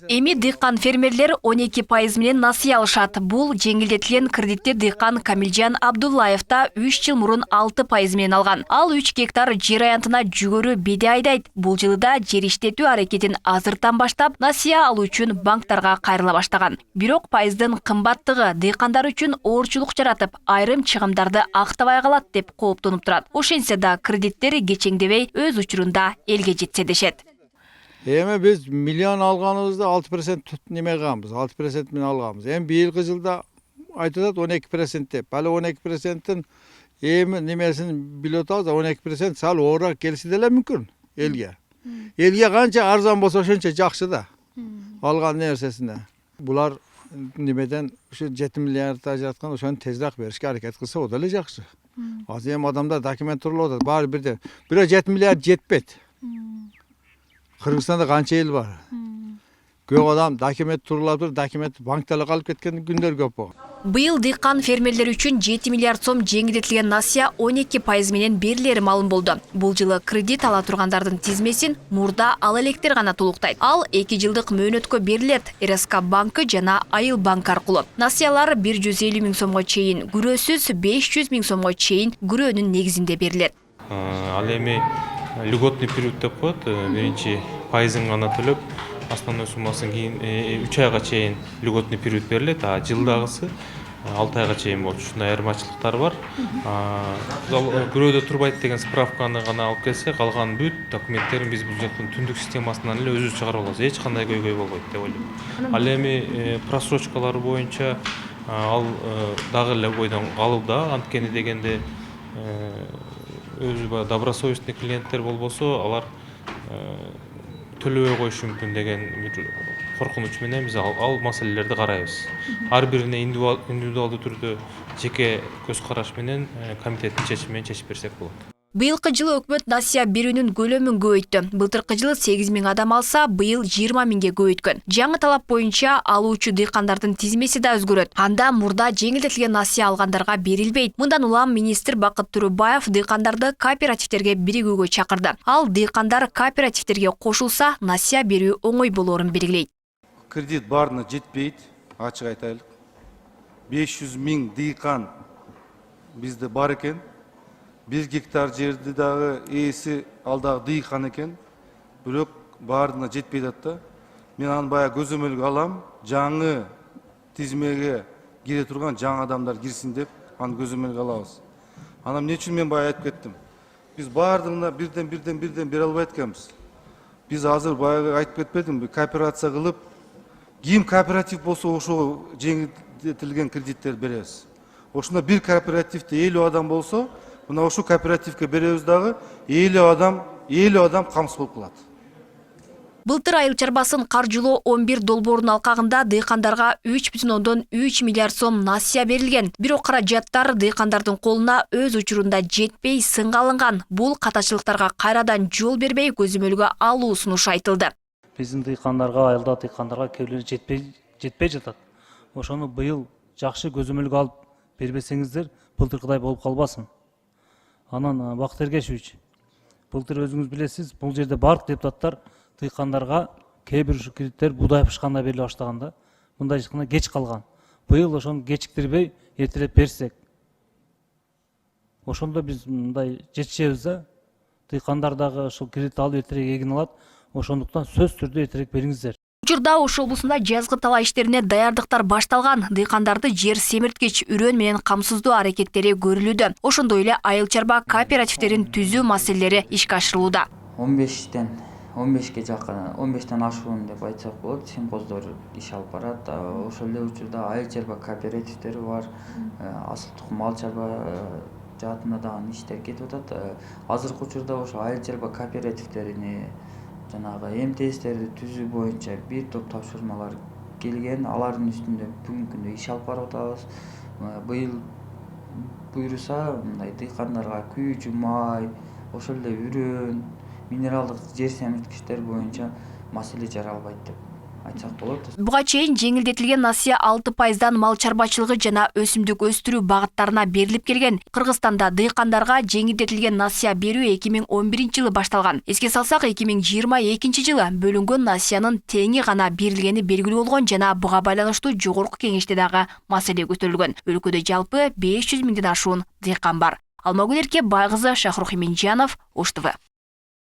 Эми дыйкан фермерлер 12% менен насыя алышат. Бул жеңилдетилген кредитти дыйкан Камилжан Абдуллаев да 3 жыл мурун 6% менен алган. Ал 3 гектар жер аянтына жүгөрү биде айдайт. Бул жылы да жер иштетүү аракетин азыртан баштап, насыя алуу үчүн банктарга кайрыла баштаган. Бирок пайыздын кымбаттыгы дыйкандар үчүн оорчулук жаратып, айрым чыгымдарды актабай калат деп кооптонуп турат. Ошентсе да кредиттер кечеңдебей өз учурунда элге жетсе дешет. Эми биз миллион алганыбызда 6% неме кылганбыз, 6% менен алганбыз. Эми быйылкы жылда айтылат 12% деп. Ал 12%тин эми немесин билип атабыз, 12% сал оорураак келсе деле мүмкүн элге. Элге канча арзан болсо ошончо жакшы да. Алган нерсесине. Булар немеден ушу 7 миллиардта жаткан ошону тезирээк беришке аракет кылса о деле жакшы. Азыр эми адамдар документ туруп атат, баары бирден. Бирок 7 миллиард жетпейт. Кыргызстанда канча эл бар? Көп адам документ турулап туруп, документ банктарга калып кеткен күндөр көп болгон. Быйыл дыйкан фермерлер үчүн 7 миллиард сом жеңилдетилген насыя 12% менен берилери маалым болду. Бул жылы кредит ала тургандардын тизмесин мурда ал электер гана толуктайт. Ал 2 жылдык мөөнөткө берилет. РСК банкы жана Айыл банк аркылуу. Насыялар 150 миң сомго чейин, күрөөсүз 500 миң сомго чейин күрөөнүн негизинде берилет. Ал эми льготный период деп коет. Биринчи пайызын гана төлөп, основной суммасын кийин 3 айга чейин льготный период берилет, а жылдагысы 6 айга чейин болчу. Ушундай айырмачылыктар бар. Күрөөдө турбайт деген справканы гана алып келсе, калган бүт документтерин биз бул жактын түндүк системасынан эле өзүбүз чыгарып алабыз. Эч кандай көйгөй болбойт деп ойлойм. Ал эми просрочкалар боюнча ал дагы эле бойдон калууда. Анткени дегенде өзү добросовестный клиенттер болбосо, алар төлөбөй коюшу мүмкүн деген бир коркунуч менен биз ал маселелерди карайбыз. Ар бирине индивидуалдуу түрдө жеке көз караш менен комитеттин чечими менен чечип берсек болот. Быйылкы жылы өкмөт насыя берүүнүн көлөмүн көбөйттү. Былтыркы жылы 8 миң адам алса, быйыл 20 миңге көбөйткөн. Жаңы талап боюнча алуучу дыйкандардын тизмеси да өзгөрөт. Анда мурда жеңилдетилген насыя алгандарга берилбейт. Мындан улам министр Бакыт Турубаев дыйкандарды кооперативтерге биригүүгө чакырды. Ал дыйкандар кооперативтерге кошулса, насыя берүү оңой болоорун белгилейт. Кредит баарына жетпейт, ачык айтайлык. 500 миң дыйкан бизде бар экен. 1 гектар жерди дагы ээси алдагы дыйкан экен. Бирок баарына жетпей атты. Мен аны бая көзөмөлгө алам. Жаңы тизмеге кире турган жаңы адамдар кирсин деп аны көзөмөлгө алабыз. Ана эмне үчүн мен бая айтып кеттим. Биз баардыгына бирден бере албайт экенбиз. Биз азыр баягы айтып кетпедимби, кооперация кылып, ким кооператив болсо ошого жеңилдетилген кредиттер беребиз. Ошондо бир кооперативде 50 адам болсо, мына ошо кооперативге беребиз дагы 50 адам камсыз болуп калат. Былтыр айыл чарбасын каржылоо 11 долбоордун алкагында дыйкандарга 3,3 миллиард сом насыя берилген. Бирок каражаттар дыйкандардын колуна өз учурунда жетпей сынга алынган. Бул катачылыктарга кайрадан жол бербей көзөмөлгө алуу сунушу айтылды. Биздин дыйкандарга, айылда дыйкандарга кээбирлери жетпей жатат. Ошону быйыл жакшы көзөмөлгө алып бербесеңиздер, былтыркыдай болуп калбасын. Анан Бакыт Эргешевич, былтыр өзүңүз билесиз, бул жерде бардык депутаттар дыйкандарга кээ бир кредиттер буудай пышканда бериле баштаганда, мындай жакына кеч калган. Быйыл ошону кечиктирбей, эртерээк берсек, ошондо биз мындай жетишебиз да. Дыйкандар дагы ошол кредит алып эртерээк эгин алат. Ошондуктан сөз түрдө эртерээк бериңиздер. Учурда Ош облусунда жазгы тала иштерине даярдыктар башталган. Дыйкандарды жер семирткич үрөн менен камсыздоо аракеттери көрүлүүдө. Ошондой эле айыл чарба кооперативтерин түзүү маселелери ишке ашырылууда. 15ке жакын, 15тен ашуун деп айтсак болот, симхоздор иш алып барат. Ошол эле учурда айыл чарба кооперативтери бар, асыл тукум мал чарба жаатында дагы иштер кетип атат. Азыркы учурда ошо айыл чарба кооперативтерини жанагы МТСтерди түзүү боюнча бир топ тапшырмалар келген. Алардын үстүндө бүгүнкү күндө иш алып барып атабыз. Быйыл буйруса, мындай дыйкандарга күйүүчү май, ошол эле үрөн, минералдык жер семирткичтер боюнча маселе жаралбайт деп айтсак болот. Буга чейин жеңилдетилген насыя 6%дан мал чарбачылыгы жана өсүмдүк өстүрүү багыттарына берилип келген. Кыргызстанда дыйкандарга жеңилдетилген насыя берүү 2011-жылы башталган. Эске салсак, 2022-жылы бөлүнгөн насыянын теңи гана берилгени белгилүү болгон жана буга байланыштуу жогорку кеңеште дагы маселе көтөрүлгөн. Өлкөдө жалпы 500 миңден ашуун дыйкан бар. Алмагүл Эрке, Байгызы, Шахрух Иминжанов, Ош ТВ.